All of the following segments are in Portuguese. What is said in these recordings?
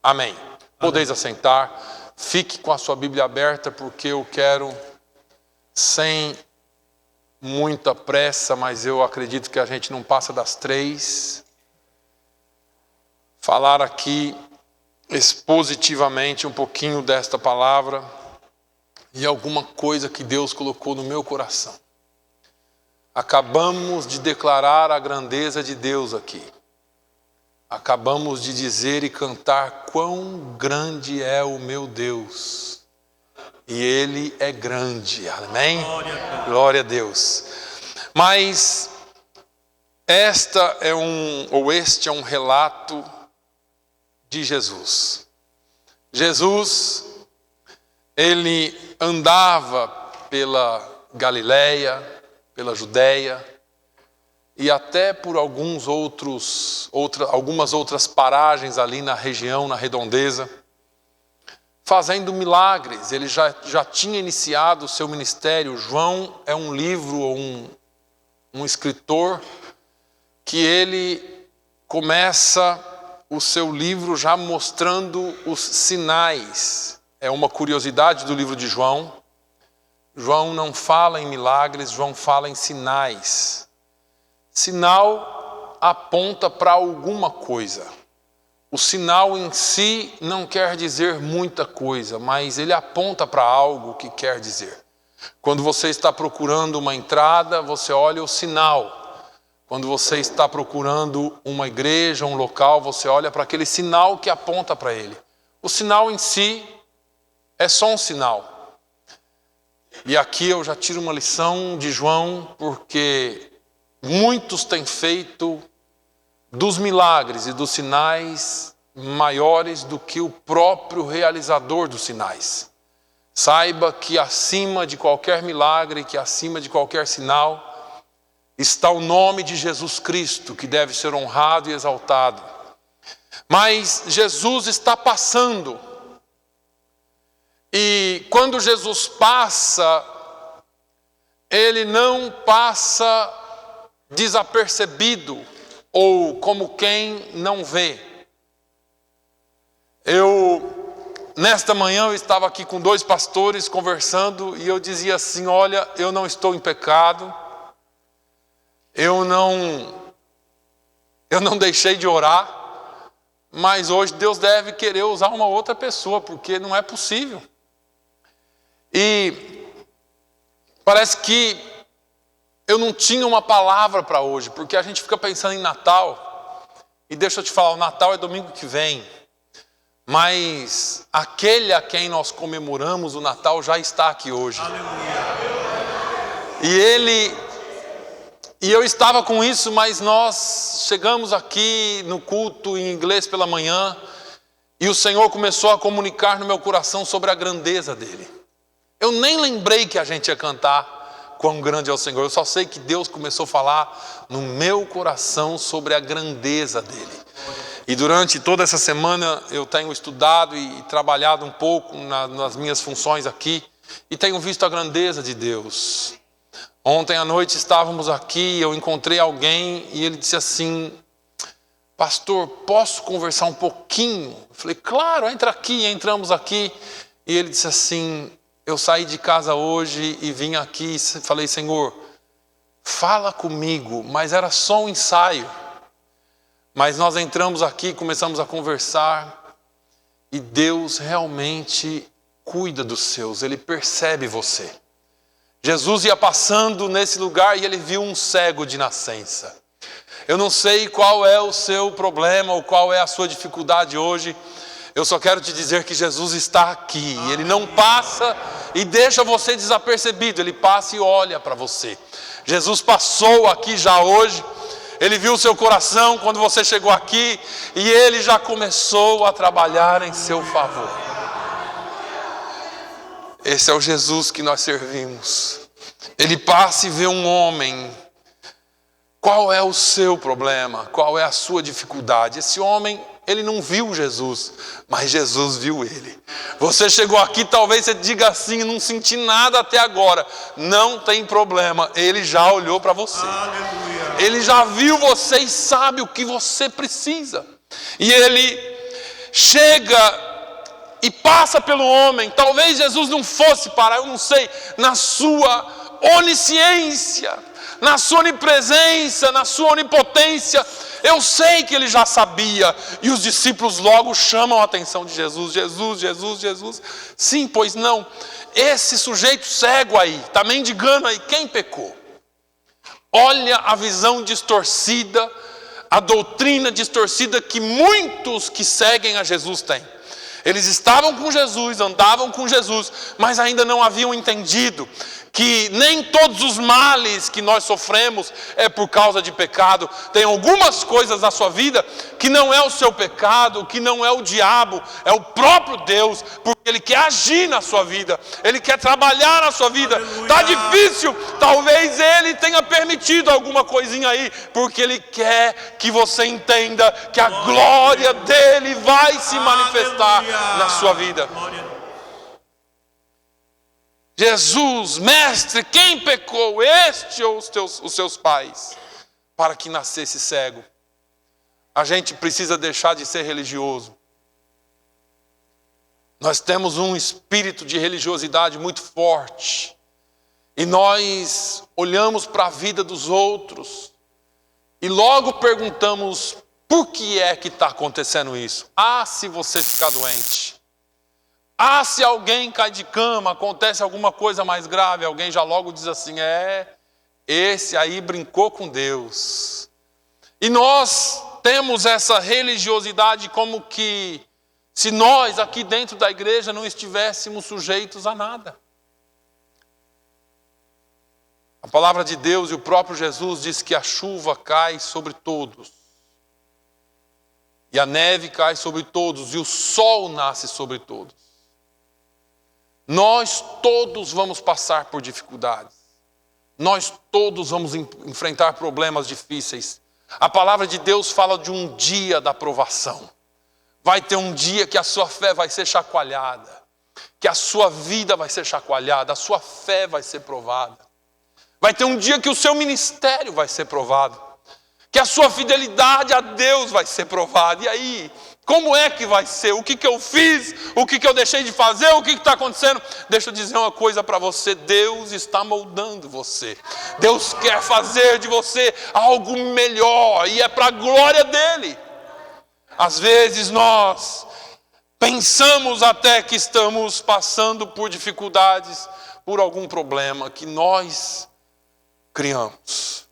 Amém. Podeis assentar. Fique com a sua Bíblia aberta, porque eu quero, sem muita pressa, mas eu acredito que a gente não passa das 3, falar aqui expositivamente um pouquinho desta palavra e alguma coisa que Deus colocou no meu coração. Acabamos de declarar a grandeza de Deus aqui. Acabamos de dizer e cantar quão grande é o meu Deus. E Ele é grande, amém? Glória a Deus. Mas este é um relato de Jesus. Jesus, Ele andava pela Galileia, pela Judeia, e até por algumas outras paragens ali na região, na redondeza, fazendo milagres. Ele já tinha iniciado o seu ministério. João é um livro, um escritor, que ele começa o seu livro já mostrando os sinais. É uma curiosidade do livro de João. João não fala em milagres, João fala em sinais. Sinal aponta para alguma coisa. O sinal em si não quer dizer muita coisa, mas ele aponta para algo que quer dizer. Quando você está procurando uma entrada, você olha o sinal. Quando você está procurando uma igreja, um local, você olha para aquele sinal que aponta para ele. O sinal em si é só um sinal. E aqui eu já tiro uma lição de João, porque muitos têm feito dos milagres e dos sinais maiores do que o próprio realizador dos sinais. Saiba que acima de qualquer milagre, que acima de qualquer sinal, está o nome de Jesus Cristo, que deve ser honrado e exaltado. Mas Jesus está passando. E quando Jesus passa, Ele não passa desapercebido ou como quem não vê. Nesta manhã eu estava aqui com 2 pastores conversando e eu dizia assim: olha, eu não estou em pecado, eu não deixei de orar, mas hoje Deus deve querer usar uma outra pessoa, porque não é possível. E parece que eu não tinha uma palavra para hoje, porque a gente fica pensando em Natal, e deixa eu te falar, o Natal é domingo que vem, mas aquele a quem nós comemoramos o Natal já está aqui hoje. E eu estava com isso, mas nós chegamos aqui no culto em inglês pela manhã, e o Senhor começou a comunicar no meu coração sobre a grandeza dele. Eu nem lembrei que a gente ia cantar quão grande é o Senhor. Eu só sei que Deus começou a falar no meu coração sobre a grandeza dele. E durante toda essa semana eu tenho estudado e trabalhado um pouco nas minhas funções aqui e tenho visto a grandeza de Deus. Ontem à noite estávamos aqui, eu encontrei alguém e ele disse assim: pastor, posso conversar um pouquinho? Eu falei, claro, entra aqui. Entramos aqui e ele disse assim: eu saí de casa hoje e vim aqui e falei, Senhor, fala comigo, mas era só um ensaio. Mas nós entramos aqui, começamos a conversar e Deus realmente cuida dos seus, Ele percebe você. Jesus ia passando nesse lugar e ele viu um cego de nascença. Eu não sei qual é o seu problema ou qual é a sua dificuldade hoje. Eu só quero te dizer que Jesus está aqui. Ele não passa e deixa você desapercebido. Ele passa e olha para você. Jesus passou aqui já hoje. Ele viu o seu coração quando você chegou aqui. E Ele já começou a trabalhar em seu favor. Esse é o Jesus que nós servimos. Ele passa e vê um homem. Qual é o seu problema? Qual é a sua dificuldade? Esse homem, ele não viu Jesus, mas Jesus viu ele. Você chegou aqui, talvez você diga assim, não senti nada até agora. Não tem problema, ele já olhou para você. Aleluia. Ele já viu você e sabe o que você precisa. E ele chega e passa pelo homem. Talvez Jesus não fosse parar, eu não sei, na sua onisciência, na sua onipresença, na sua onipotência, eu sei que ele já sabia. E os discípulos logo chamam a atenção de Jesus. Jesus, Jesus, Jesus. Sim, pois não. Esse sujeito cego aí, está mendigando aí, quem pecou? Olha a visão distorcida, a doutrina distorcida que muitos que seguem a Jesus têm. Eles estavam com Jesus, andavam com Jesus, mas ainda não haviam entendido que nem todos os males que nós sofremos é por causa de pecado. Tem algumas coisas na sua vida que não é o seu pecado, que não é o diabo, é o próprio Deus, porque Ele quer agir na sua vida, Ele quer trabalhar na sua vida. Está difícil, talvez Ele tenha permitido alguma coisinha aí, porque Ele quer que você entenda que a glória dEle vai se manifestar na sua vida. Jesus, mestre, quem pecou, este ou os seus pais, para que nascesse cego? A gente precisa deixar de ser religioso. Nós temos um espírito de religiosidade muito forte. E nós olhamos para a vida dos outros e logo perguntamos, por que é que está acontecendo isso? Ah, se você ficar doente. Ah, se alguém cai de cama, acontece alguma coisa mais grave, alguém já logo diz assim, esse aí brincou com Deus. E nós temos essa religiosidade como que se nós aqui dentro da igreja não estivéssemos sujeitos a nada. A palavra de Deus e o próprio Jesus diz que a chuva cai sobre todos. E a neve cai sobre todos, e o sol nasce sobre todos. Nós todos vamos passar por dificuldades. Nós todos vamos enfrentar problemas difíceis. A palavra de Deus fala de um dia da provação. Vai ter um dia que a sua fé vai ser chacoalhada, que a sua vida vai ser chacoalhada, a sua fé vai ser provada. Vai ter um dia que o seu ministério vai ser provado, que a sua fidelidade a Deus vai ser provada. E aí, como é que vai ser? O que eu fiz? O que eu deixei de fazer? O que está acontecendo? Deixa eu dizer uma coisa para você. Deus está moldando você. Deus quer fazer de você algo melhor. E é para a glória dEle. Às vezes nós pensamos até que estamos passando por dificuldades, por algum problema que nós criamos.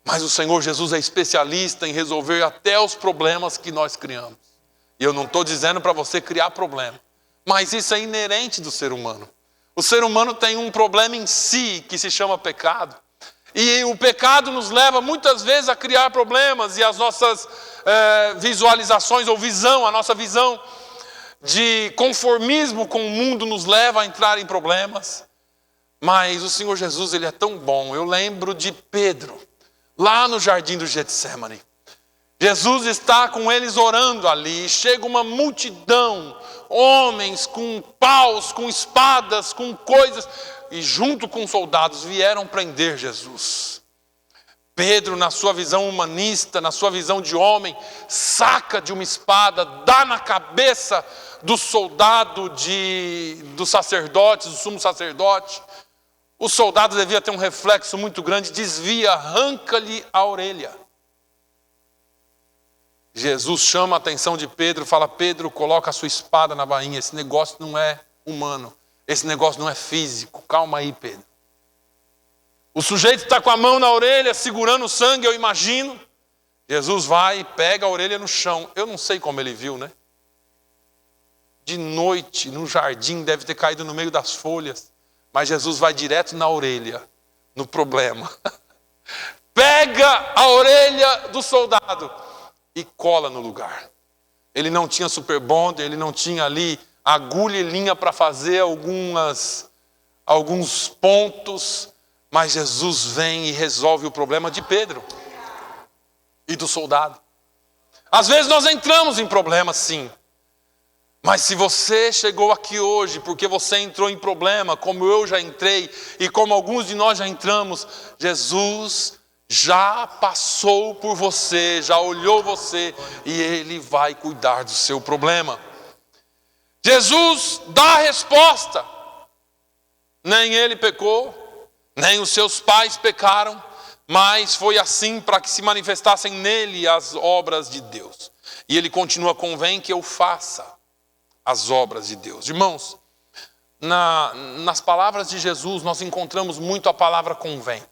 Mas o Senhor Jesus é especialista em resolver até os problemas que nós criamos. E eu não estou dizendo para você criar problema, mas isso é inerente do ser humano. O ser humano tem um problema em si que se chama pecado. E o pecado nos leva muitas vezes a criar problemas, e as nossas visualizações ou visão, a nossa visão de conformismo com o mundo nos leva a entrar em problemas. Mas o Senhor Jesus, Ele é tão bom. Eu lembro de Pedro, lá no jardim do Getsemane. Jesus está com eles orando ali, chega uma multidão, homens com paus, com espadas, com coisas, e junto com soldados vieram prender Jesus. Pedro, na sua visão humanista, na sua visão de homem, saca de uma espada, dá na cabeça do soldado, do sacerdote, do sumo sacerdote. O soldado devia ter um reflexo muito grande, desvia, arranca-lhe a orelha. Jesus chama a atenção de Pedro, fala, Pedro, coloca a sua espada na bainha, esse negócio não é humano, esse negócio não é físico, calma aí, Pedro. O sujeito está com a mão na orelha, segurando o sangue, eu imagino. Jesus vai e pega a orelha no chão, eu não sei como ele viu, né? De noite, no jardim, deve ter caído no meio das folhas. Mas Jesus vai direto na orelha, no problema. Pega a orelha do soldado e cola no lugar. Ele não tinha super bonder, ele não tinha ali agulha e linha para fazer alguns pontos. Mas Jesus vem e resolve o problema de Pedro e do soldado. Às vezes nós entramos em problemas, sim. Mas se você chegou aqui hoje porque você entrou em problema, como eu já entrei e como alguns de nós já entramos, Jesus já passou por você, já olhou você e Ele vai cuidar do seu problema. Jesus dá a resposta. Nem ele pecou, nem os seus pais pecaram, mas foi assim para que se manifestassem nele as obras de Deus. E ele continua: convém que eu faça as obras de Deus. Irmãos, nas palavras de Jesus nós encontramos muito a palavra convém.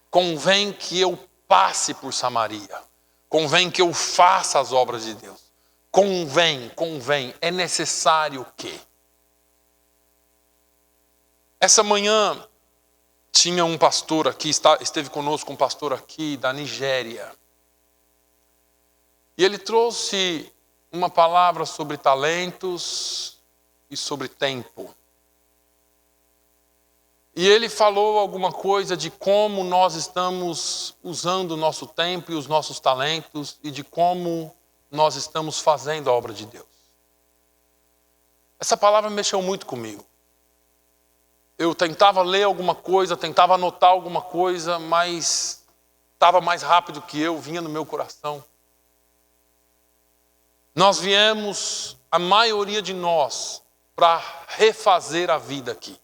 Convém que eu passe por Samaria. Convém que eu faça as obras de Deus. Convém. É necessário que. Essa manhã tinha um pastor aqui, esteve conosco um pastor aqui da Nigéria. E ele trouxe uma palavra sobre talentos e sobre tempo. E ele falou alguma coisa de como nós estamos usando o nosso tempo e os nossos talentos e de como nós estamos fazendo a obra de Deus. Essa palavra mexeu muito comigo. Eu tentava ler alguma coisa, tentava anotar alguma coisa, mas estava mais rápido que eu, vinha no meu coração. Nós viemos, a maioria de nós, para refazer a vida aqui.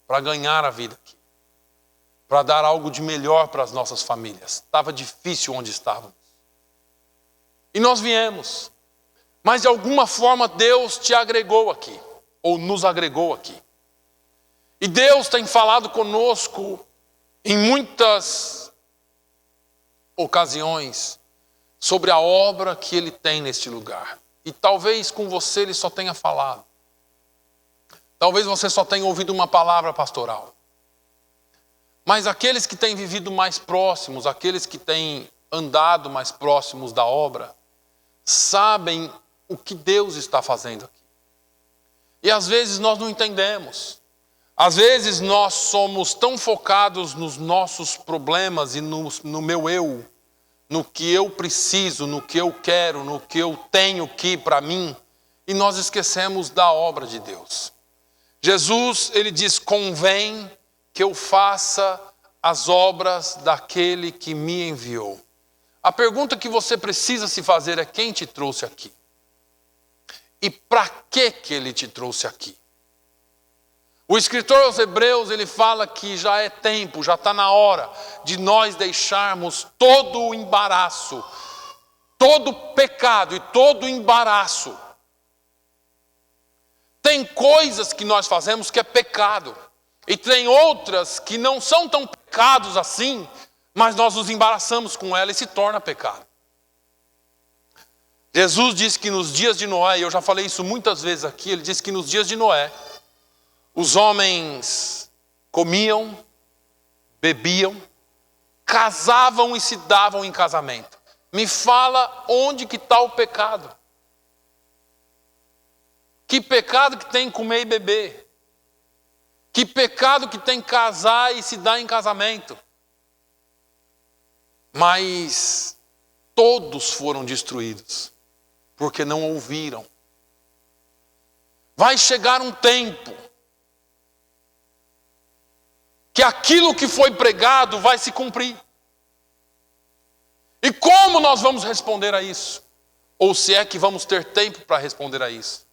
Para ganhar a vida aqui. Para dar algo de melhor para as nossas famílias. Estava difícil onde estávamos. E nós viemos. Mas de alguma forma Deus te agregou aqui. Ou nos agregou aqui. E Deus tem falado conosco em muitas ocasiões sobre a obra que Ele tem neste lugar. E talvez com você Ele só tenha falado. Talvez você só tenha ouvido uma palavra pastoral. Mas aqueles que têm vivido mais próximos, aqueles que têm andado mais próximos da obra, sabem o que Deus está fazendo aqui. E às vezes nós não entendemos. Às vezes nós somos tão focados nos nossos problemas e no meu eu, no que eu preciso, no que eu quero, no que eu tenho aqui para mim, e nós esquecemos da obra de Deus. Jesus, ele diz: convém que eu faça as obras daquele que me enviou. A pergunta que você precisa se fazer é: quem te trouxe aqui? E para que ele te trouxe aqui? O escritor aos Hebreus, ele fala que já é tempo, já está na hora de nós deixarmos todo o embaraço, todo pecado e todo embaraço. Tem coisas que nós fazemos que é pecado. E tem outras que não são tão pecados assim, mas nós nos embaraçamos com ela e se torna pecado. Jesus disse que nos dias de Noé, e eu já falei isso muitas vezes aqui, ele disse que nos dias de Noé, os homens comiam, bebiam, casavam e se davam em casamento. Me fala onde que está o pecado. Que pecado que tem comer e beber? Que pecado que tem casar e se dar em casamento? Mas todos foram destruídos, porque não ouviram. Vai chegar um tempo que aquilo que foi pregado vai se cumprir. E como nós vamos responder a isso? Ou se é que vamos ter tempo para responder a isso?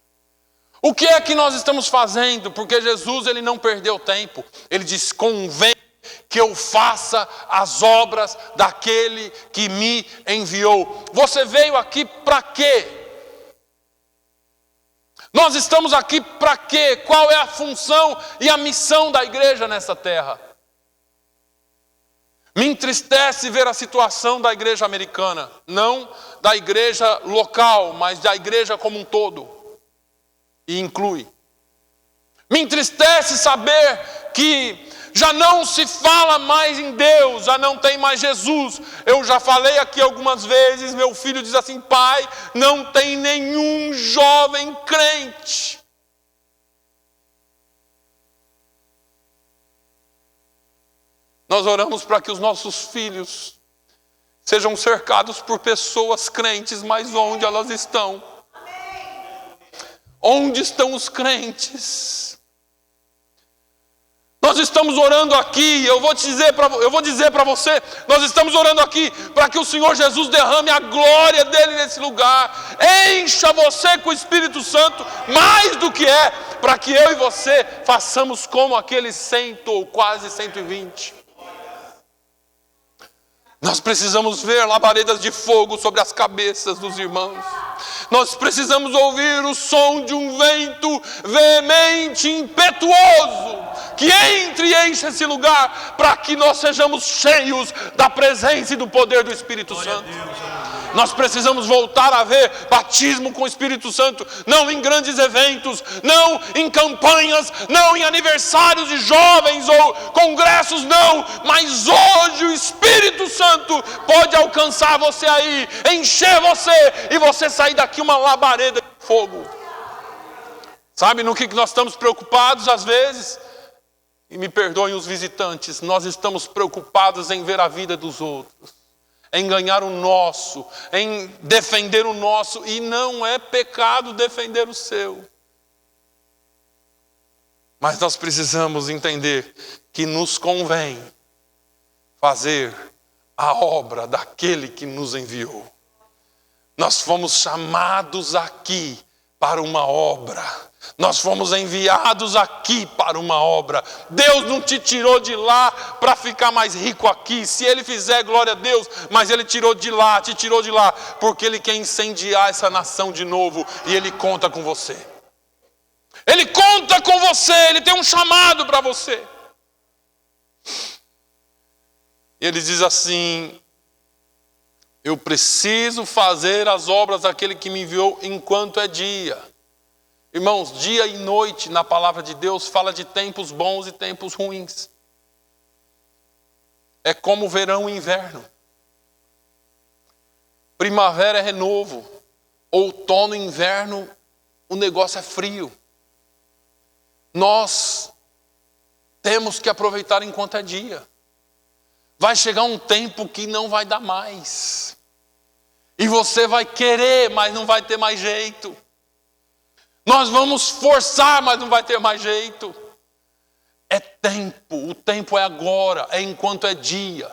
O que é que nós estamos fazendo? Porque Jesus, ele não perdeu tempo. Ele diz: convém que eu faça as obras daquele que me enviou. Você veio aqui para quê? Nós estamos aqui para quê? Qual é a função e a missão da igreja nessa terra? Me entristece ver a situação da igreja americana. Não da igreja local, mas da igreja como um todo. E inclui. Me entristece saber que já não se fala mais em Deus, já não tem mais Jesus. Eu já falei aqui algumas vezes, meu filho diz assim: pai, não tem nenhum jovem crente. Nós oramos para que os nossos filhos sejam cercados por pessoas crentes, mas onde elas estão? Onde estão os crentes? Nós estamos orando aqui, eu vou dizer para você, nós estamos orando aqui para que o Senhor Jesus derrame a glória dele nesse lugar. Encha você com o Espírito Santo, mais do que para que eu e você façamos como aqueles 100 ou quase 120. Nós precisamos ver labaredas de fogo sobre as cabeças dos irmãos. Nós precisamos ouvir o som de um vento veemente, impetuoso, que entre e enche esse lugar, para que nós sejamos cheios da presença e do poder do Espírito Santo. Nós precisamos voltar a ver batismo com o Espírito Santo, não em grandes eventos, não em campanhas, não em aniversários de jovens ou congressos, não. Mas hoje o Espírito Santo pode alcançar você aí, encher você e você sair daqui uma labareda de fogo. Sabe no que nós estamos preocupados às vezes? E me perdoem os visitantes, nós estamos preocupados em ver a vida dos outros, em ganhar o nosso, em defender o nosso, e não é pecado defender o seu. Mas nós precisamos entender que nos convém fazer a obra daquele que nos enviou. Nós fomos chamados aqui para uma obra. Nós fomos enviados aqui para uma obra. Deus não te tirou de lá para ficar mais rico aqui. Se Ele fizer, glória a Deus. Mas Ele tirou de lá, te tirou de lá, porque Ele quer incendiar essa nação de novo. E Ele conta com você. Ele conta com você. Ele tem um chamado para você. Ele diz assim: eu preciso fazer as obras daquele que me enviou enquanto é dia. Irmãos, dia e noite na palavra de Deus fala de tempos bons e tempos ruins. É como verão e inverno. Primavera é renovo. Outono e inverno, o negócio é frio. Nós temos que aproveitar enquanto é dia. Vai chegar um tempo que não vai dar mais. E você vai querer, mas não vai ter mais jeito. Nós vamos forçar, mas não vai ter mais jeito. É tempo, o tempo é agora, é enquanto é dia.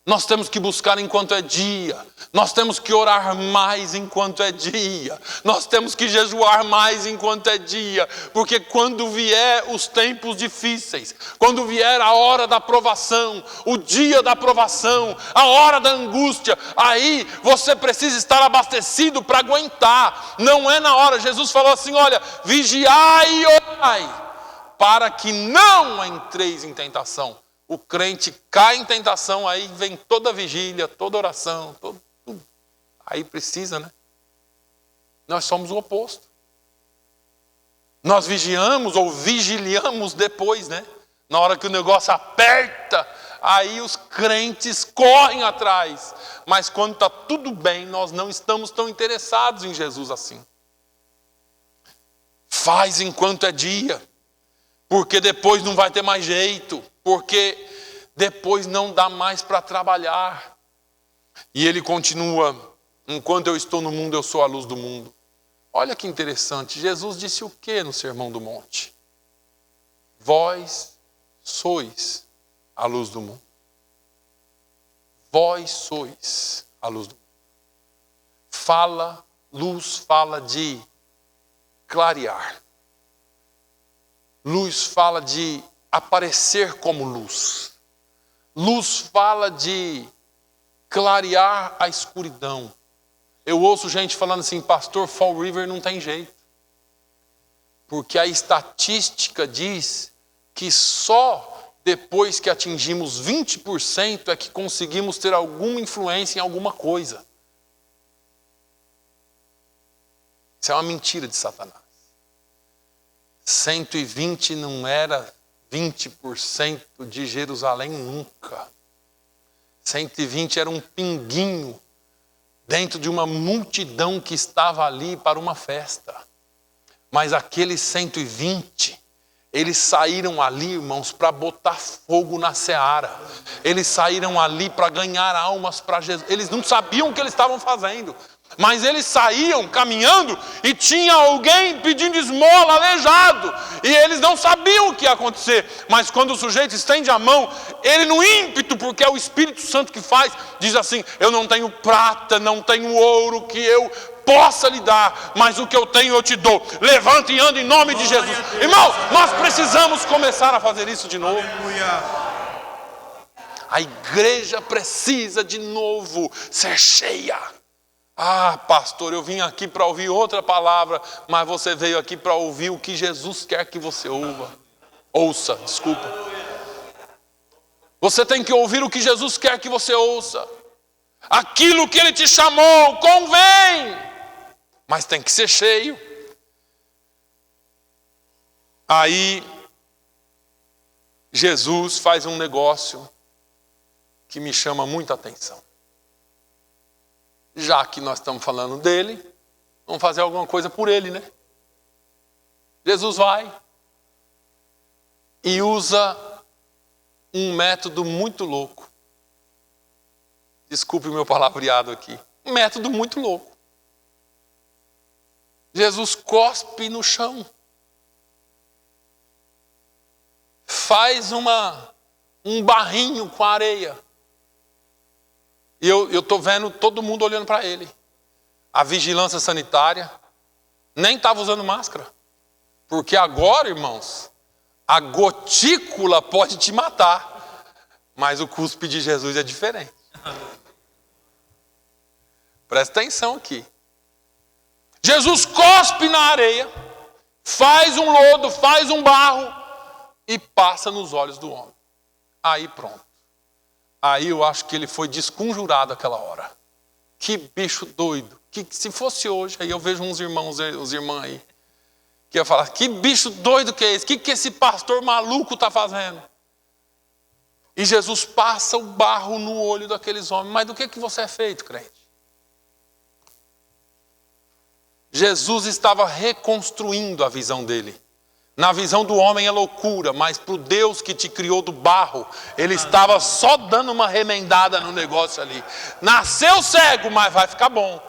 Nós temos que buscar enquanto é dia. Nós temos que orar mais enquanto é dia. Nós temos que jejuar mais enquanto é dia. Porque quando vier os tempos difíceis, quando vier a hora da provação, o dia da provação, a hora da angústia, aí você precisa estar abastecido para aguentar. Não é na hora. Jesus falou assim: olha, vigiai e orai, para que não entreis em tentação. O crente cai em tentação, aí vem toda a vigília, toda a oração, tudo. Aí precisa, né? Nós somos o oposto. Nós vigiamos ou vigiliamos depois, né? Na hora que o negócio aperta, aí os crentes correm atrás. Mas quando está tudo bem, nós não estamos tão interessados em Jesus assim. Faz enquanto é dia, porque depois não vai ter mais jeito. Porque depois não dá mais para trabalhar. E ele continua: enquanto eu estou no mundo, eu sou a luz do mundo. Olha que interessante, Jesus disse o que no Sermão do Monte? Vós sois a luz do mundo. Vós sois a luz do mundo. Luz fala de clarear. Luz fala de aparecer como luz. Luz fala de clarear a escuridão. Eu ouço gente falando assim: pastor, Fall River não tem jeito. Porque a estatística diz que só depois que atingimos 20% é que conseguimos ter alguma influência em alguma coisa. Isso é uma mentira de Satanás. 120 não era 20% de Jerusalém nunca. 120 era um pinguinho dentro de uma multidão que estava ali para uma festa. Mas aqueles 120, Eles saíram ali, irmãos, para botar fogo na seara. Eles saíram ali para ganhar almas para Jesus. Eles não sabiam o que eles estavam fazendo. Mas eles saíam caminhando e tinha alguém pedindo esmola, aleijado. E eles não sabiam o que ia acontecer. Mas quando o sujeito estende a mão, ele no ímpeto, porque é o Espírito Santo que faz, diz assim: eu não tenho prata, não tenho ouro que eu possa lhe dar, mas o que eu tenho eu te dou. Levanta e anda em nome de Jesus. Irmão, nós precisamos começar a fazer isso de novo. A igreja precisa de novo ser cheia. Ah, pastor, eu vim aqui para ouvir outra palavra, mas você veio aqui para ouvir o que Jesus quer que você ouça. Você tem que ouvir o que Jesus quer que você ouça. Aquilo que Ele te chamou, convém, mas tem que ser cheio. Aí, Jesus faz um negócio que me chama muita atenção. Já que nós estamos falando dele, vamos fazer alguma coisa por ele, né? Jesus vai e usa um método muito louco. Desculpe o meu palavreado aqui. Um método muito louco. Jesus cospe no chão. Faz um barrinho com areia. E eu estou vendo todo mundo olhando para ele. A vigilância sanitária nem estava usando máscara. Porque agora, irmãos, a gotícula pode te matar. Mas o cuspe de Jesus é diferente. Presta atenção aqui. Jesus cospe na areia, faz um lodo, faz um barro e passa nos olhos do homem. Aí pronto. Aí eu acho que ele foi desconjurado aquela hora. Que bicho doido. Que se fosse hoje, aí eu vejo uns irmãos aí, que ia falar: que bicho doido que é esse? Que esse pastor maluco está fazendo? E Jesus passa o barro no olho daqueles homens. Mas do que você é feito, crente? Jesus estava reconstruindo a visão dele. Na visão do homem é loucura, mas para o Deus que te criou do barro, ele estava só dando uma remendada no negócio ali. Nasceu cego, mas vai ficar bom.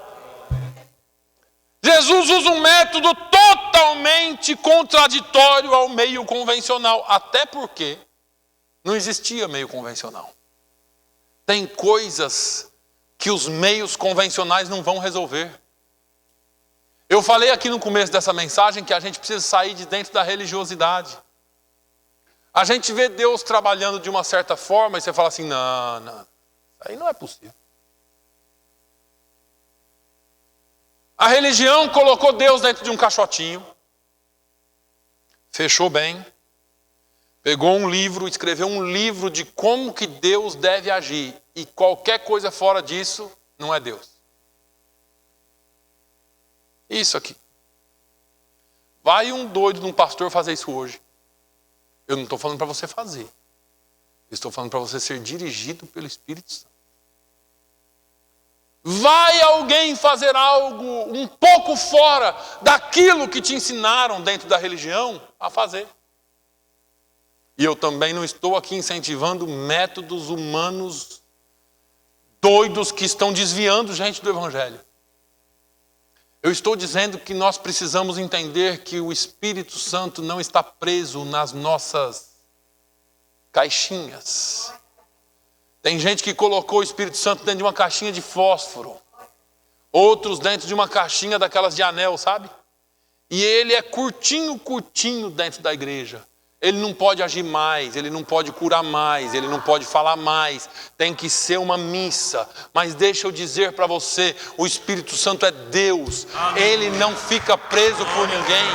Jesus usa um método totalmente contraditório ao meio convencional, até porque não existia meio convencional. Tem coisas que os meios convencionais não vão resolver. Eu falei aqui no começo dessa mensagem que a gente precisa sair de dentro da religiosidade. A gente vê Deus trabalhando de uma certa forma e você fala assim: não, isso aí não é possível. A religião colocou Deus dentro de um caixotinho, fechou bem, pegou um livro, escreveu um livro de como que Deus deve agir, e qualquer coisa fora disso não é Deus. Isso aqui. Vai um doido de um pastor fazer isso hoje. Eu não estou falando para você fazer. Eu estou falando para você ser dirigido pelo Espírito Santo. Vai alguém fazer algo um pouco fora daquilo que te ensinaram dentro da religião a fazer. E eu também não estou aqui incentivando métodos humanos doidos que estão desviando gente do Evangelho. Eu estou dizendo que nós precisamos entender que o Espírito Santo não está preso nas nossas caixinhas. Tem gente que colocou o Espírito Santo dentro de uma caixinha de fósforo. Outros dentro de uma caixinha daquelas de anel, sabe? E ele é curtinho dentro da igreja. Ele não pode agir mais, ele não pode curar mais, ele não pode falar mais. Tem que ser uma missa. Mas deixa eu dizer para você, o Espírito Santo é Deus. Ele não fica preso por ninguém.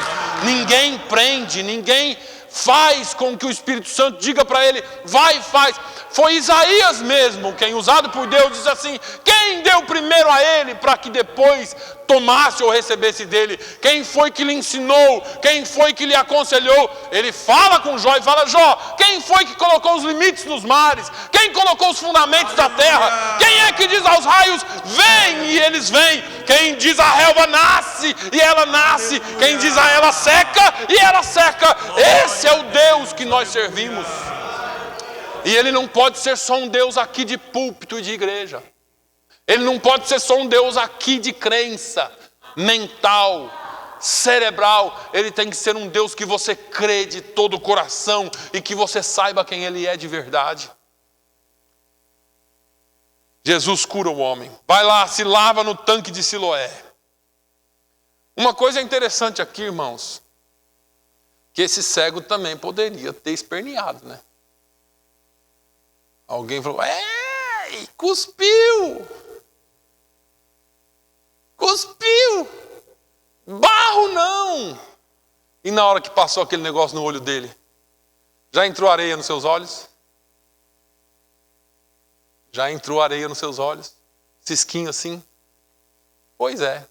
Ninguém prende, ninguém faz com que o Espírito Santo diga para ele: vai e faz. Foi Isaías mesmo, quem usado por Deus, diz assim: quem deu primeiro a ele para que depois tomasse ou recebesse dele? Quem foi que lhe ensinou? Quem foi que lhe aconselhou? Ele fala com Jó e fala: Jó, quem foi que colocou os limites nos mares? Quem colocou os fundamentos da terra? Quem é que diz aos raios: vem, e eles vêm? Quem diz a relva nasce e ela nasce. Quem diz a ela seca e ela seca. Esse é o Deus que nós servimos. E Ele não pode ser só um Deus aqui de púlpito e de igreja. Ele não pode ser só um Deus aqui de crença mental, cerebral. Ele tem que ser um Deus que você crê de todo o coração e que você saiba quem Ele é de verdade. Jesus cura o homem. Vai lá, se lava no tanque de Siloé. Uma coisa interessante aqui, irmãos, que esse cego também poderia ter esperneado, né? Alguém falou, cuspiu! Cuspiu! Barro não! E na hora que passou aquele negócio no olho dele, já entrou areia nos seus olhos? Já entrou areia nos seus olhos? Cisquinho assim? Pois é,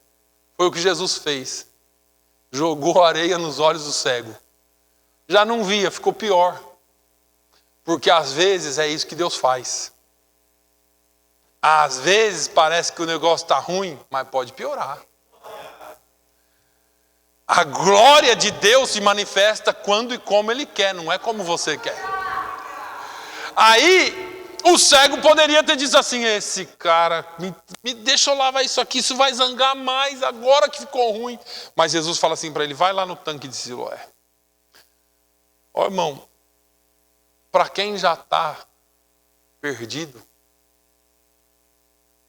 foi o que Jesus fez. Jogou areia nos olhos do cego. Já não via, ficou pior. Porque às vezes é isso que Deus faz. Às vezes parece que o negócio está ruim, mas pode piorar. A glória de Deus se manifesta quando e como Ele quer, não é como você quer. Aí o cego poderia ter dito assim, esse cara, me deixa eu lavar isso aqui, isso vai zangar mais agora que ficou ruim. Mas Jesus fala assim para ele, vai lá no tanque de Siloé. Ó irmão, para quem já está perdido, o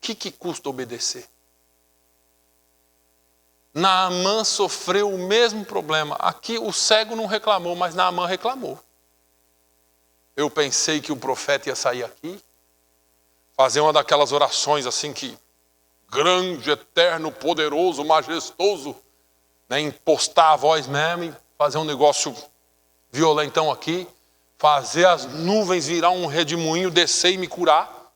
que custa obedecer? Naamã sofreu o mesmo problema. Aqui o cego não reclamou, mas Naamã reclamou. Eu pensei que o profeta ia sair aqui, fazer uma daquelas orações assim que, grande, eterno, poderoso, majestoso, né, impostar a voz mesmo e fazer um negócio violentão aqui, fazer as nuvens virar um redemoinho, descer e me curar.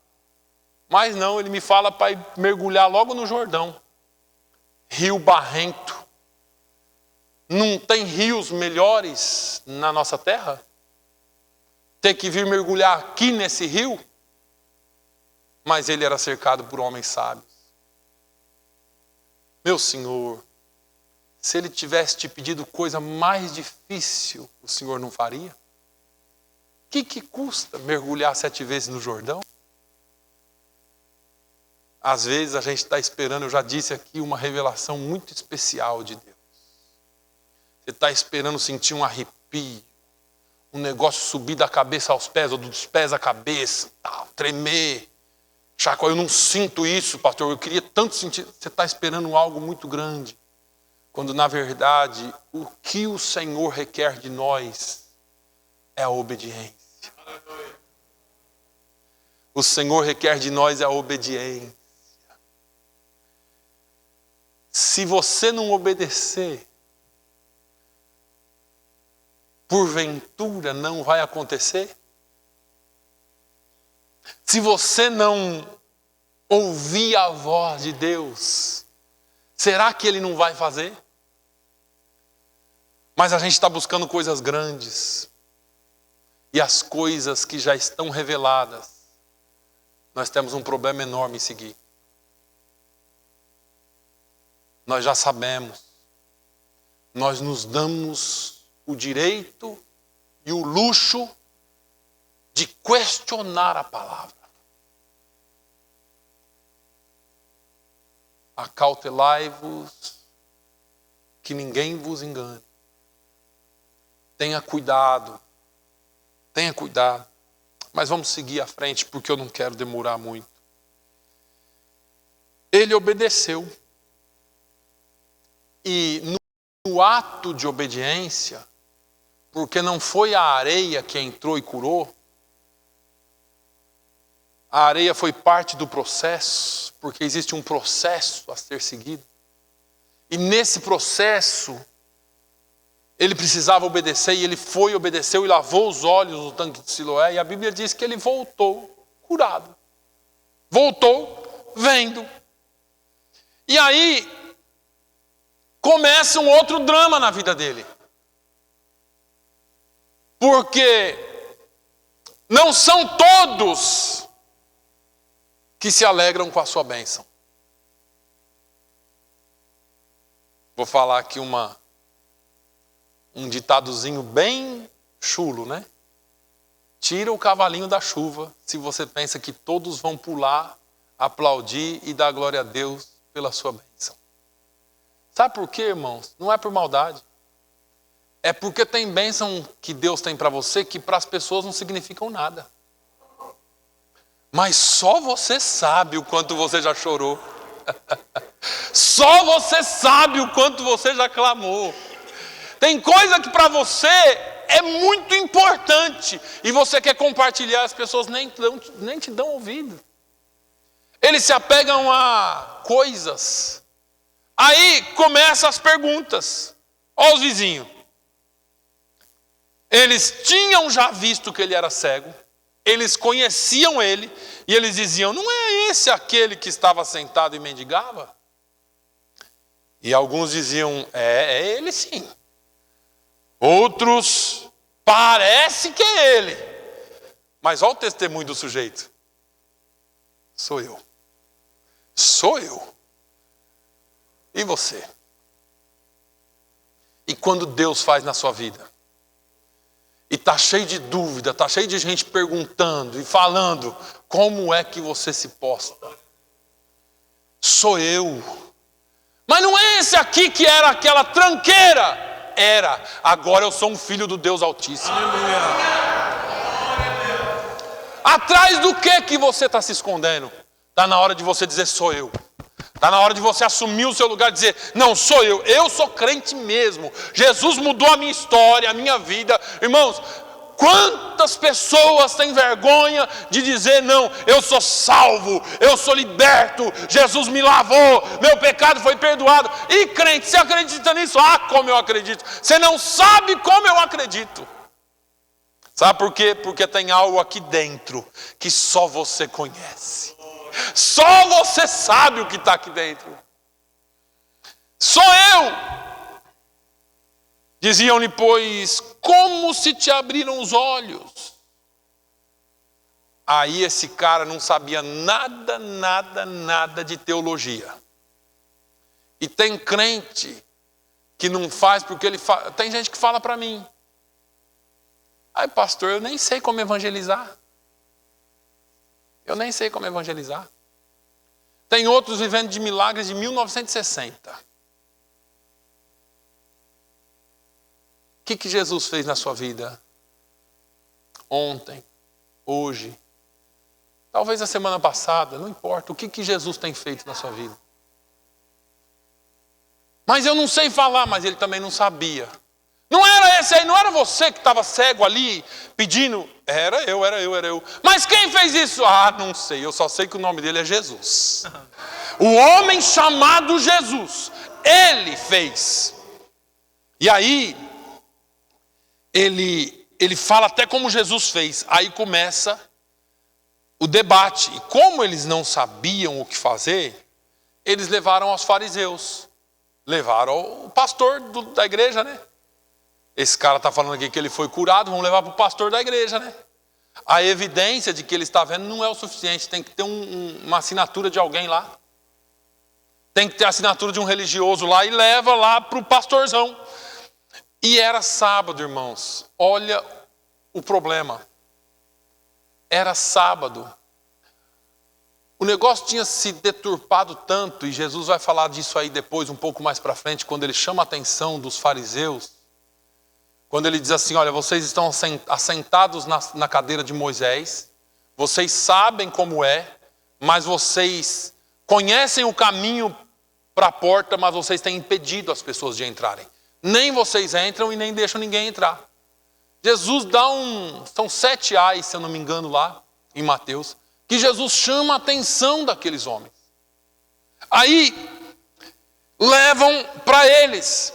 Mas não, ele me fala para ir mergulhar logo no Jordão. Rio barrento. Não tem rios melhores na nossa terra? Ter que vir mergulhar aqui nesse rio? Mas ele era cercado por homens sábios. Meu Senhor, se ele tivesse te pedido coisa mais difícil, o Senhor não faria? O que custa mergulhar 7 vezes no Jordão? Às vezes a gente está esperando, eu já disse aqui, uma revelação muito especial de Deus. Você está esperando sentir um arrepio, um negócio subir da cabeça aos pés, ou dos pés à cabeça, tal, tremer. Chaco, eu não sinto isso, pastor, eu queria tanto sentir. Você está esperando algo muito grande. Quando na verdade, o que o Senhor requer de nós é a obediência. O Senhor requer de nós a obediência. Se você não obedecer, porventura não vai acontecer? Se você não ouvir a voz de Deus, será que Ele não vai fazer? Mas a gente está buscando coisas grandes. E as coisas que já estão reveladas, nós temos um problema enorme em seguir. Nós já sabemos. Nós nos damos o direito e o luxo de questionar a palavra. Acautelai-vos, que ninguém vos engane. Tenha cuidado. Tenha cuidado. Mas vamos seguir à frente, porque eu não quero demorar muito. Ele obedeceu. E no ato de obediência, porque não foi a areia que entrou e curou, a areia foi parte do processo, porque existe um processo a ser seguido. E nesse processo, ele precisava obedecer, e ele foi, obedeceu e lavou os olhos no tanque de Siloé, e a Bíblia diz que ele voltou curado. Voltou vendo. E aí, começa um outro drama na vida dele. Porque não são todos que se alegram com a sua bênção. Vou falar aqui um ditadozinho bem chulo, né? Tira o cavalinho da chuva se você pensa que todos vão pular, aplaudir e dar glória a Deus pela sua bênção. Sabe por quê, irmãos? Não é por maldade. É porque tem bênção que Deus tem para você que para as pessoas não significam nada. Mas só você sabe o quanto você já chorou. Só você sabe o quanto você já clamou. Tem coisa que para você é muito importante e você quer compartilhar, as pessoas nem te dão ouvido. Eles se apegam a coisas. Aí começam as perguntas. Olha os vizinhos. Eles tinham já visto que ele era cego. Eles conheciam ele. E eles diziam, não é esse aquele que estava sentado e mendigava? E alguns diziam, é ele sim. Outros, parece que é ele. Mas olha o testemunho do sujeito. Sou eu. Sou eu. E você? E quando Deus faz na sua vida? E está cheio de dúvida, está cheio de gente perguntando e falando, como é que você se posta? Sou eu. Mas não é esse aqui que era aquela tranqueira. Era. Agora eu sou um filho do Deus Altíssimo. Atrás do que você está se escondendo? Está na hora de você dizer, sou eu. Está na hora de você assumir o seu lugar e dizer, não, sou eu sou crente mesmo. Jesus mudou a minha história, a minha vida. Irmãos, quantas pessoas têm vergonha de dizer, não, eu sou salvo, eu sou liberto, Jesus me lavou, meu pecado foi perdoado. E crente, você acredita nisso? Ah, como eu acredito. Você não sabe como eu acredito. Sabe por quê? Porque tem algo aqui dentro que só você conhece. Só você sabe o que está aqui dentro. Sou eu. Diziam-lhe, pois, como se te abriram os olhos? Aí esse cara não sabia nada de teologia. E tem crente que não faz porque ele fala. Tem gente que fala para mim, ai pastor, eu nem sei como evangelizar. Eu nem sei como evangelizar. Tem outros vivendo de milagres de 1960. O que Jesus fez na sua vida? Ontem, hoje, talvez a semana passada, não importa. O que Jesus tem feito na sua vida? Mas eu não sei falar, mas ele também não sabia. Não era esse aí, não era você que estava cego ali, pedindo. Era eu. Mas quem fez isso? Ah, não sei, eu só sei que o nome dele é Jesus. O homem chamado Jesus, ele fez. E aí, ele fala até como Jesus fez. Aí começa o debate. E como eles não sabiam o que fazer, eles levaram aos fariseus. Levaram o pastor da igreja, né? Esse cara está falando aqui que ele foi curado, vamos levar para o pastor da igreja, né? A evidência de que ele está vendo não é o suficiente, tem que ter uma assinatura de alguém lá. Tem que ter a assinatura de um religioso lá e leva lá para o pastorzão. E era sábado, irmãos. Olha o problema. Era sábado. O negócio tinha se deturpado tanto, e Jesus vai falar disso aí depois, um pouco mais para frente, quando ele chama a atenção dos fariseus. Quando ele diz assim, olha, vocês estão assentados na cadeira de Moisés, vocês sabem como é, mas vocês conhecem o caminho para a porta, mas vocês têm impedido as pessoas de entrarem. Nem vocês entram e nem deixam ninguém entrar. Jesus dá são 7 ais, se eu não me engano, lá em Mateus, que Jesus chama a atenção daqueles homens. Aí, levam para eles,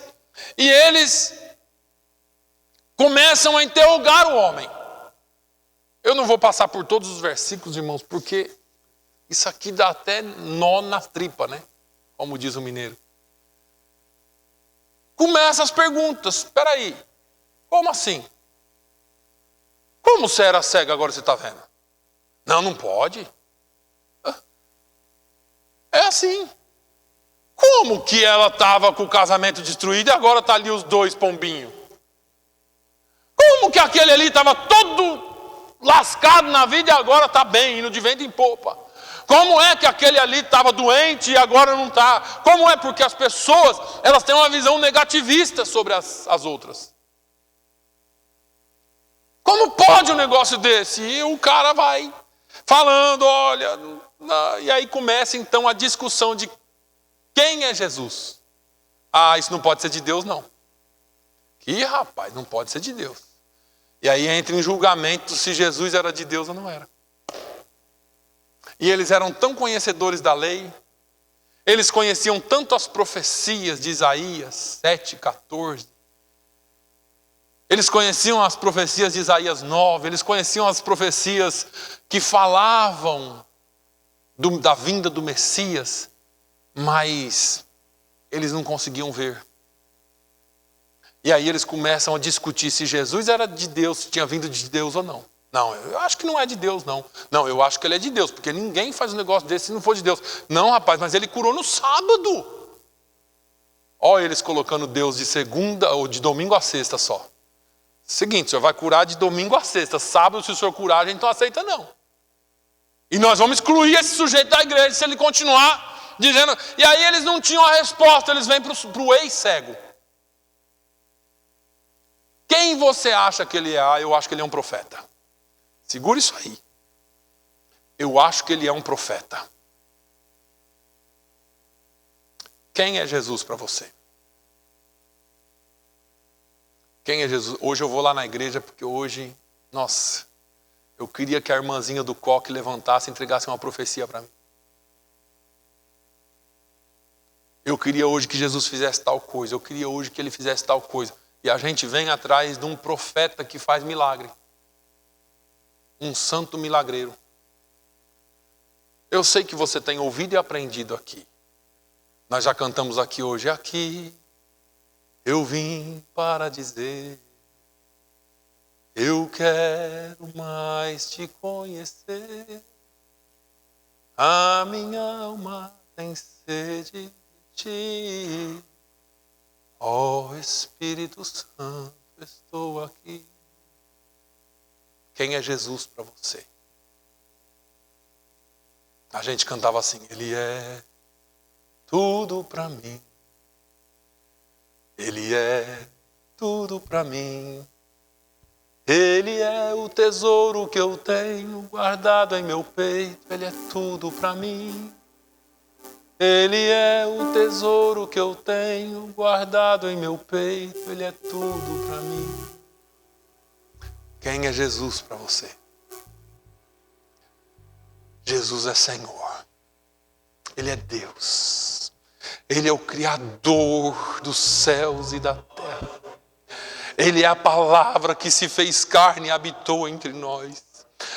e eles começam a interrogar o homem. Eu não vou passar por todos os versículos, irmãos, porque isso aqui dá até nó na tripa, né? Como diz o mineiro. Começa as perguntas. Espera aí. Como assim? Como você era cego agora você está vendo? Não pode. É assim. Como que ela estava com o casamento destruído e agora está ali os dois pombinhos? Como que aquele ali estava todo lascado na vida e agora está bem, indo de vento em popa? Como é que aquele ali estava doente e agora não está? Como é? Porque as pessoas, elas têm uma visão negativista sobre as outras. Como pode um negócio desse? E o cara vai falando, olha, e aí começa então a discussão de quem é Jesus. Ah, isso não pode ser de Deus, não. Que rapaz, não pode ser de Deus. E aí entra em julgamento se Jesus era de Deus ou não era. E eles eram tão conhecedores da lei, eles conheciam tanto as profecias de Isaías 7:14, eles conheciam as profecias de Isaías 9, eles conheciam as profecias que falavam da vinda do Messias, mas eles não conseguiam ver. E aí eles começam a discutir se Jesus era de Deus, se tinha vindo de Deus ou não. Não, eu acho que não é de Deus, não. Não, eu acho que ele é de Deus, porque ninguém faz um negócio desse se não for de Deus. Não, rapaz, mas ele curou no sábado. Olha eles colocando Deus de segunda ou de domingo a sexta só. Seguinte, o senhor vai curar de domingo a sexta. Sábado, se o senhor curar, a gente não aceita, não. E nós vamos excluir esse sujeito da igreja se ele continuar dizendo. E aí eles não tinham a resposta, eles vêm para o ex-cego. Quem você acha que ele é? Ah, eu acho que ele é um profeta. Segura isso aí. Eu acho que ele é um profeta. Quem é Jesus para você? Quem é Jesus? Hoje eu vou lá na igreja porque hoje, nossa, eu queria que a irmãzinha do coque levantasse e entregasse uma profecia para mim. Eu queria hoje que Jesus fizesse tal coisa. Eu queria hoje que ele fizesse tal coisa. E a gente vem atrás de um profeta que faz milagre. Um santo milagreiro. Eu sei que você tem ouvido e aprendido aqui. Nós já cantamos aqui hoje. Aqui eu vim para dizer, eu quero mais te conhecer. A minha alma tem sede de ti. Ó Espírito Santo, estou aqui. Quem é Jesus para você? A gente cantava assim, ele é tudo para mim. Ele é tudo para mim. Ele é o tesouro que eu tenho guardado em meu peito. Ele é tudo para mim. Ele é o tesouro que eu tenho guardado em meu peito. Ele é tudo para mim. Quem é Jesus para você? Jesus é Senhor. Ele é Deus. Ele é o Criador dos céus e da terra. Ele é a palavra que se fez carne e habitou entre nós.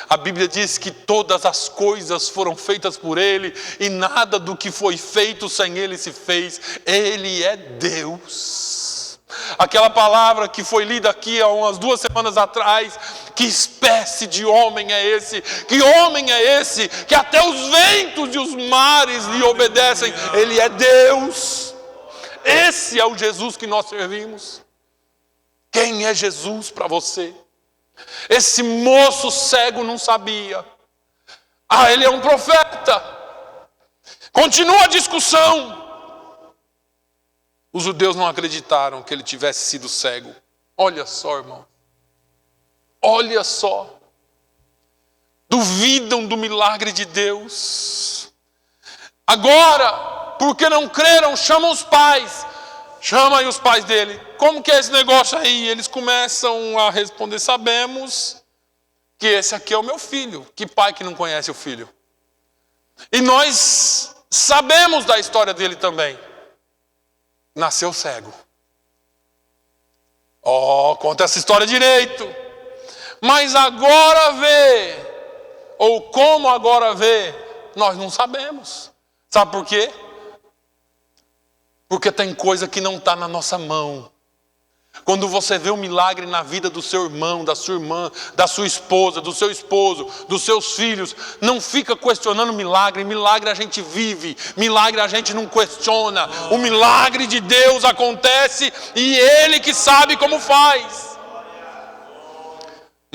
A Bíblia diz que todas as coisas foram feitas por Ele e nada do que foi feito sem Ele se fez. Ele é Deus. Aquela palavra que foi lida aqui há umas 2 semanas atrás, que espécie de homem é esse? Que homem é esse? Que até os ventos e os mares lhe obedecem. Ele é Deus. Esse é o Jesus que nós servimos. Quem é Jesus para você? Esse moço cego não sabia. Ah, ele é um profeta. Continua a discussão. Os judeus não acreditaram que ele tivesse sido cego. Olha só, irmão. Olha só. Duvidam do milagre de Deus. Agora, porque não creram, chamam os pais. Chama aí os pais dele. Como que é esse negócio aí? Eles começam a responder, sabemos que esse aqui é o meu filho. Que pai que não conhece o filho? E nós sabemos da história dele também. Nasceu cego. Conta essa história direito. Mas agora vê, ou como agora vê, nós não sabemos. Sabe por quê? Porque tem coisa que não está na nossa mão. Quando você vê um milagre na vida do seu irmão, da sua irmã, da sua esposa, do seu esposo, dos seus filhos, não fica questionando milagre. Milagre a gente vive, milagre a gente não questiona. O milagre de Deus acontece e Ele que sabe como faz.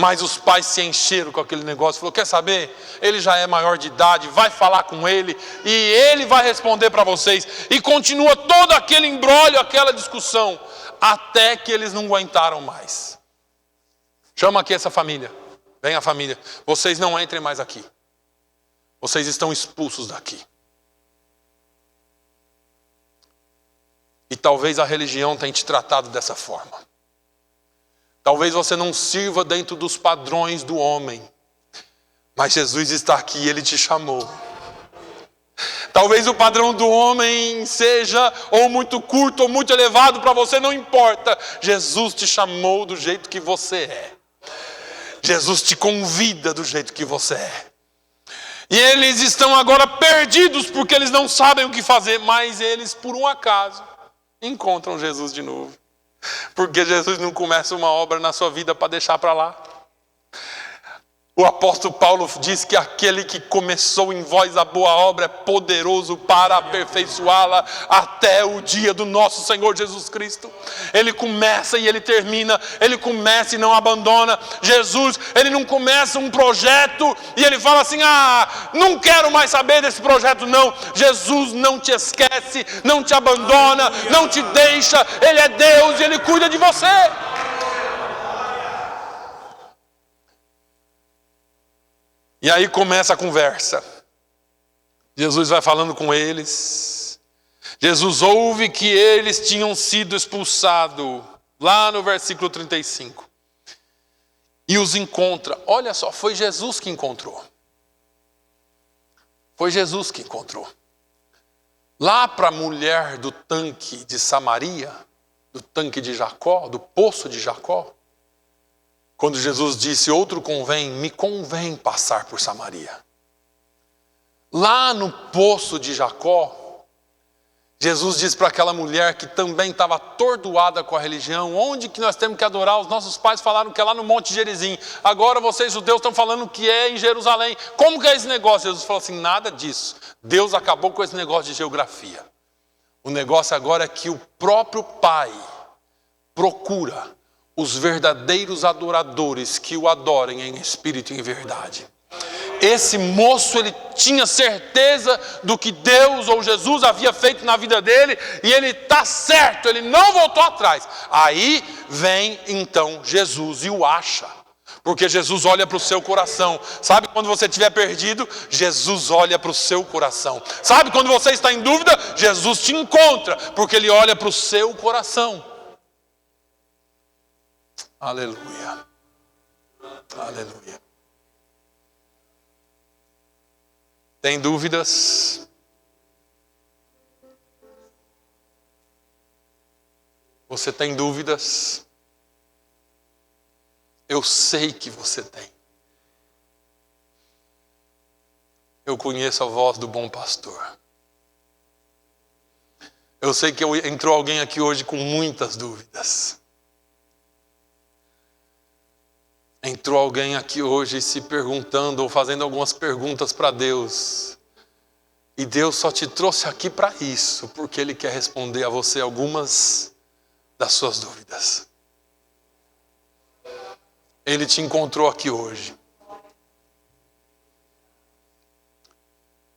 Mas os pais se encheram com aquele negócio, falou, quer saber? Ele já é maior de idade, vai falar com ele e ele vai responder para vocês. E continua todo aquele imbróglio, aquela discussão, até que eles não aguentaram mais. Chama aqui essa família, vem a família, vocês não entrem mais aqui. Vocês estão expulsos daqui. E talvez a religião tenha te tratado dessa forma. Talvez você não sirva dentro dos padrões do homem. Mas Jesus está aqui e Ele te chamou. Talvez o padrão do homem seja ou muito curto ou muito elevado para você, não importa. Jesus te chamou do jeito que você é. Jesus te convida do jeito que você é. E eles estão agora perdidos porque eles não sabem o que fazer. Mas eles, por um acaso, encontram Jesus de novo. Porque Jesus não começa uma obra na sua vida para deixar para lá. O apóstolo Paulo diz que aquele que começou em vós a boa obra é poderoso para aperfeiçoá-la até o dia do nosso Senhor Jesus Cristo. Ele começa e ele termina, ele começa e não abandona. Jesus, ele não começa um projeto e ele fala assim, não quero mais saber desse projeto não. Jesus não te esquece, não te abandona, não te deixa. Ele é Deus e Ele cuida de você. E aí começa a conversa. Jesus vai falando com eles. Jesus ouve que eles tinham sido expulsados, lá no versículo 35. E os encontra. Olha só, foi Jesus que encontrou. Foi Jesus que encontrou. Lá para a mulher do tanque de Samaria, do tanque de Jacó, do poço de Jacó, quando Jesus disse, me convém passar por Samaria. Lá no poço de Jacó, Jesus disse para aquela mulher que também estava atordoada com a religião, onde que nós temos que adorar? Os nossos pais falaram que é lá no Monte Gerizim. Agora vocês judeus estão falando que é em Jerusalém. Como que é esse negócio? Jesus falou assim, nada disso. Deus acabou com esse negócio de geografia. O negócio agora é que o próprio Pai procura os verdadeiros adoradores que o adorem em espírito e em verdade. Esse moço, ele tinha certeza do que Deus ou Jesus havia feito na vida dele, e ele está certo, ele não voltou atrás. Aí vem então Jesus e o acha, porque Jesus olha para o seu coração. Sabe quando você estiver perdido? Jesus olha para o seu coração. Sabe quando você está em dúvida? Jesus te encontra, porque Ele olha para o seu coração. Aleluia. Aleluia. Tem dúvidas? Você tem dúvidas? Eu sei que você tem. Eu conheço a voz do bom pastor. Eu sei que entrou alguém aqui hoje com muitas dúvidas. Entrou alguém aqui hoje se perguntando ou fazendo algumas perguntas para Deus. E Deus só te trouxe aqui para isso, porque Ele quer responder a você algumas das suas dúvidas. Ele te encontrou aqui hoje.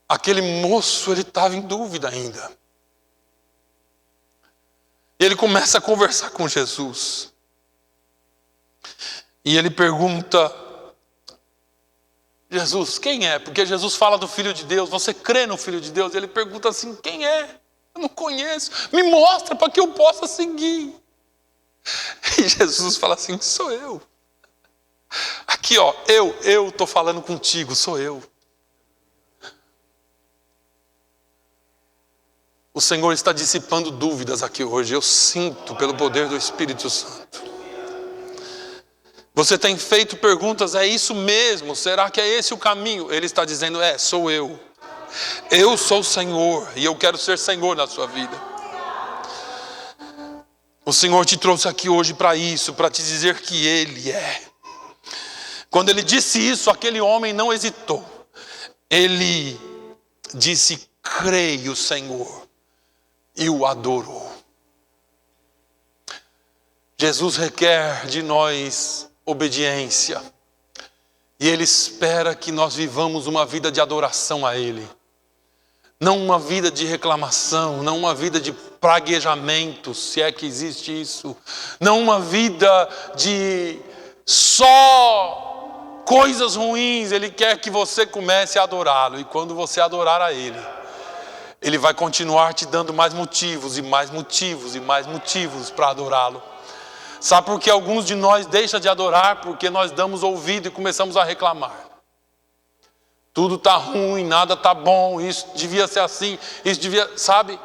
Aquele moço, ele estava em dúvida ainda. Ele começa a conversar com Jesus. E ele pergunta, Jesus, quem é? Porque Jesus fala do Filho de Deus, você crê no Filho de Deus? Ele pergunta assim, quem é? Eu não conheço, me mostra para que eu possa seguir. E Jesus fala assim, sou eu. Aqui ó, eu estou falando contigo, sou eu. O Senhor está dissipando dúvidas aqui hoje, eu sinto pelo poder do Espírito Santo. Você tem feito perguntas, é isso mesmo? Será que é esse o caminho? Ele está dizendo, sou eu. Eu sou o Senhor e eu quero ser Senhor na sua vida. O O Senhor te trouxe aqui hoje para isso, para te dizer que Ele é. Quando Ele disse isso, aquele homem não hesitou. Ele disse: creio, Senhor, e o adorou. Jesus requer de nós obediência. E Ele espera que nós vivamos uma vida de adoração a Ele. Não uma vida de reclamação, não uma vida de praguejamento, se é que existe isso. Não uma vida de só coisas ruins. Ele quer que você comece a adorá-lo. E quando você adorar a Ele, Ele vai continuar te dando mais motivos e mais motivos e mais motivos para adorá-lo. Sabe por que alguns de nós deixam de adorar? Porque nós damos ouvido e começamos a reclamar. Tudo está ruim, nada está bom, isso devia ser assim, isso devia, sabe?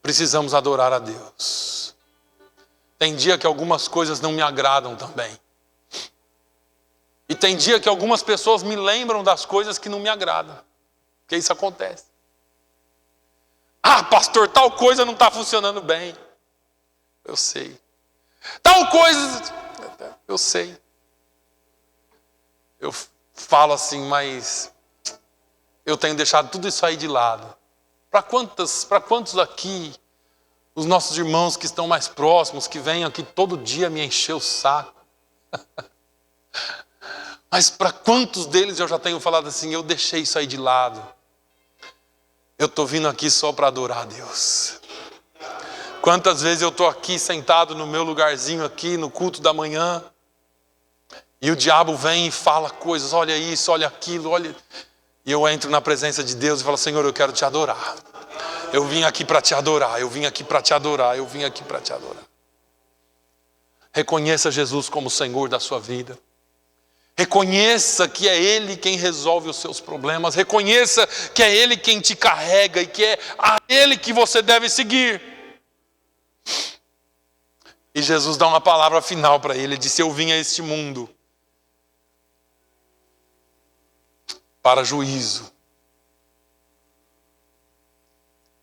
Precisamos adorar a Deus. Tem dia que algumas coisas não me agradam também. E tem dia que algumas pessoas me lembram das coisas que não me agradam. Porque isso acontece. Ah, pastor, tal coisa não está funcionando bem. Eu sei. Tal coisa, eu sei. Eu falo assim, mas eu tenho deixado tudo isso aí de lado. Para quantos aqui, os nossos irmãos que estão mais próximos, que vêm aqui todo dia me encher o saco? Mas para quantos deles eu já tenho falado assim, eu deixei isso aí de lado. Eu estou vindo aqui só para adorar a Deus. Quantas vezes eu estou aqui sentado no meu lugarzinho aqui, no culto da manhã, e o diabo vem e fala coisas, olha isso, olha aquilo, olha... E eu entro na presença de Deus e falo: Senhor, eu quero te adorar. Eu vim aqui para te adorar, eu vim aqui para te adorar, eu vim aqui para te adorar. Reconheça Jesus como Senhor da sua vida. Reconheça que é Ele quem resolve os seus problemas. Reconheça que é Ele quem te carrega e que é a Ele que você deve seguir. E Jesus dá uma palavra final para ele. Ele disse: eu vim a este mundo para juízo.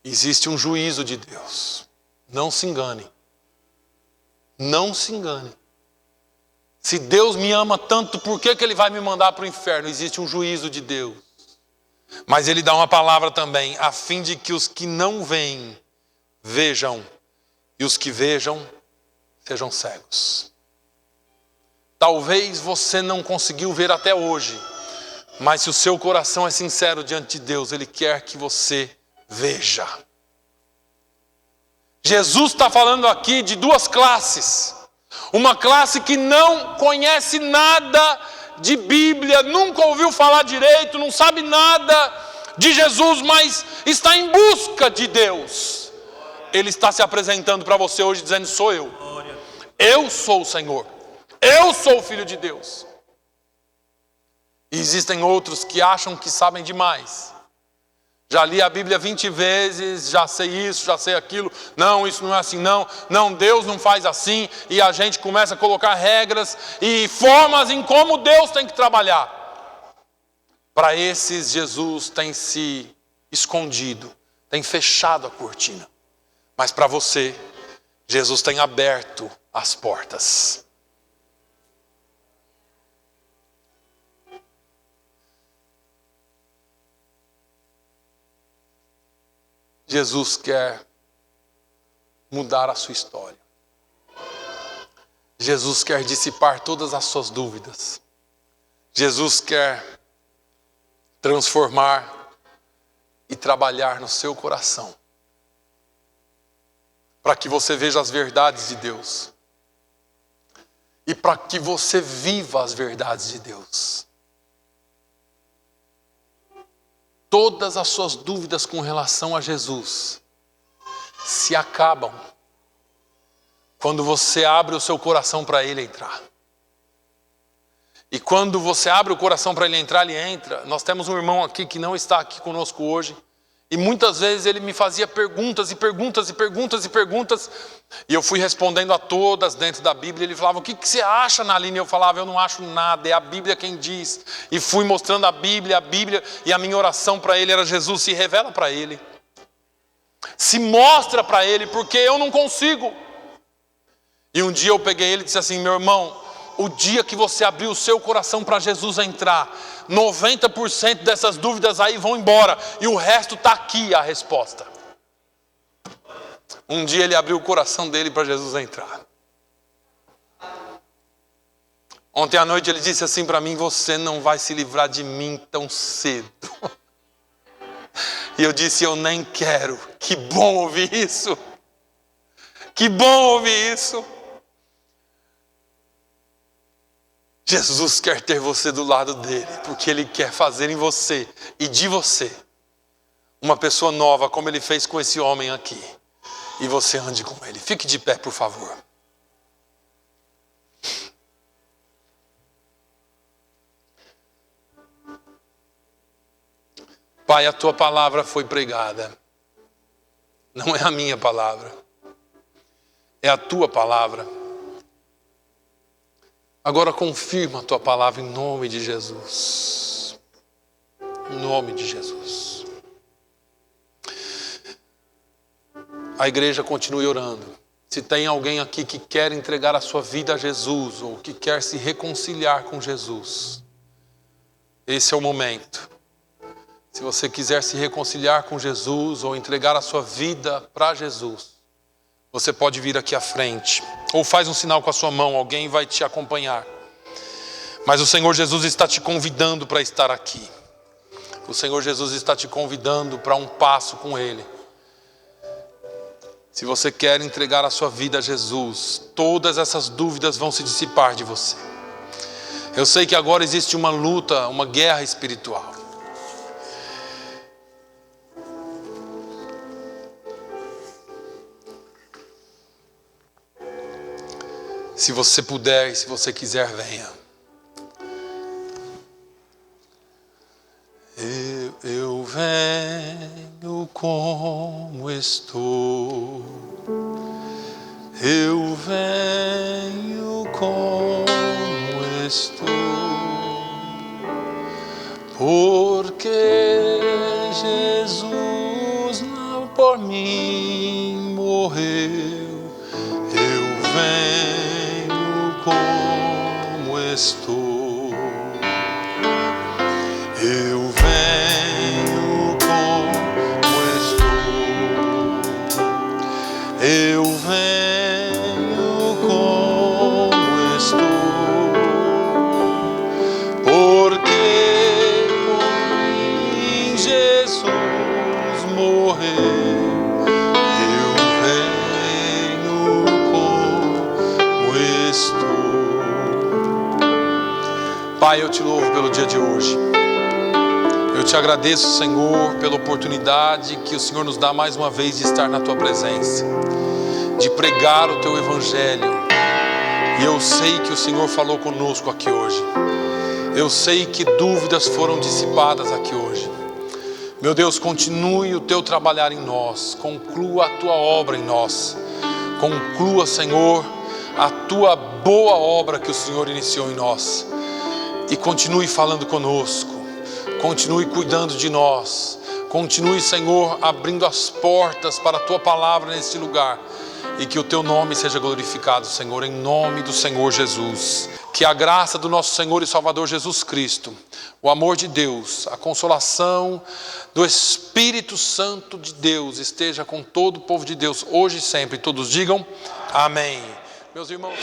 Existe um juízo de Deus. Não se engane. Não se engane. Se Deus me ama tanto, por que Ele vai me mandar para o inferno? Existe um juízo de Deus. Mas Ele dá uma palavra também, a fim de que os que não veem, vejam, e os que vejam, sejam cegos. Talvez você não conseguiu ver até hoje, mas se o seu coração é sincero diante de Deus, Ele quer que você veja. Jesus está falando aqui de duas classes. Uma classe que não conhece nada de Bíblia, nunca ouviu falar direito, não sabe nada de Jesus, mas está em busca de Deus. Ele está se apresentando para você hoje dizendo: sou eu. Eu sou o Senhor. Eu sou o Filho de Deus. E existem outros que acham que sabem demais. Já li a Bíblia 20 vezes, já sei isso, já sei aquilo. Não, isso não é assim, não. Não, Deus não faz assim. E a gente começa a colocar regras e formas em como Deus tem que trabalhar. Para esses, Jesus tem se escondido, tem fechado a cortina. Mas para você, Jesus tem aberto as portas. Jesus quer mudar a sua história. Jesus quer dissipar todas as suas dúvidas. Jesus quer transformar e trabalhar no seu coração, para que você veja as verdades de Deus e para que você viva as verdades de Deus. Todas as suas dúvidas com relação a Jesus se acabam quando você abre o seu coração para Ele entrar. E quando você abre o coração para Ele entrar, Ele entra. Nós temos um irmão aqui que não está aqui conosco hoje. E muitas vezes ele me fazia perguntas e perguntas e perguntas e perguntas. E eu fui respondendo a todas dentro da Bíblia. Ele falava: o que você acha, Naline? Eu falava: eu não acho nada, é a Bíblia quem diz. E fui mostrando a Bíblia. E a minha oração para ele era: Jesus, se revela para ele. Se mostra para ele, porque eu não consigo. E um dia eu peguei ele e disse assim: meu irmão, o dia que você abrir o seu coração para Jesus entrar, 90% dessas dúvidas aí vão embora, e o resto está aqui a resposta. Um dia ele abriu o coração dele para Jesus entrar. Ontem à noite ele disse assim para mim: você não vai se livrar de mim tão cedo. E eu disse: eu nem quero. Que bom ouvir isso. Que bom ouvir isso. Jesus quer ter você do lado dele, porque ele quer fazer em você e de você uma pessoa nova, como ele fez com esse homem aqui. E você ande com ele. Fique de pé, por favor. Pai, a tua palavra foi pregada. Não é a minha palavra. É a tua palavra. Agora confirma a tua palavra em nome de Jesus. Em nome de Jesus. A igreja continue orando. Se tem alguém aqui que quer entregar a sua vida a Jesus, ou que quer se reconciliar com Jesus, esse é o momento. Se você quiser se reconciliar com Jesus, ou entregar a sua vida para Jesus, você pode vir aqui à frente. Ou faz um sinal com a sua mão, alguém vai te acompanhar. Mas o Senhor Jesus está te convidando para estar aqui. O Senhor Jesus está te convidando para um passo com Ele. Se você quer entregar a sua vida a Jesus, todas essas dúvidas vão se dissipar de você. Eu sei que agora existe uma luta, uma guerra espiritual. Se você puder e se você quiser, venha. Eu venho como estou. Eu venho como estou. Porque Jesus não por mim morreu. Eu venho como estou. Eu venho como estou. Eu venho como estou. Porque por mim Jesus morreu. Eu venho como estou. Pai, eu te louvo pelo dia de hoje. Eu te agradeço, Senhor, pela oportunidade que o Senhor nos dá mais uma vez de estar na Tua presença, de pregar o Teu Evangelho. E eu sei que o Senhor falou conosco aqui hoje. Eu sei que dúvidas foram dissipadas aqui hoje. Meu Deus, continue o Teu trabalhar em nós. Conclua a Tua obra em nós. Conclua, Senhor, a Tua boa obra que o Senhor iniciou em nós. E continue falando conosco. Continue cuidando de nós. Continue, Senhor, abrindo as portas para a Tua palavra neste lugar. E que o Teu nome seja glorificado, Senhor, em nome do Senhor Jesus. Que a graça do nosso Senhor e Salvador Jesus Cristo, o amor de Deus, a consolação do Espírito Santo de Deus esteja com todo o povo de Deus, hoje e sempre. Todos digam amém. Meus irmãos...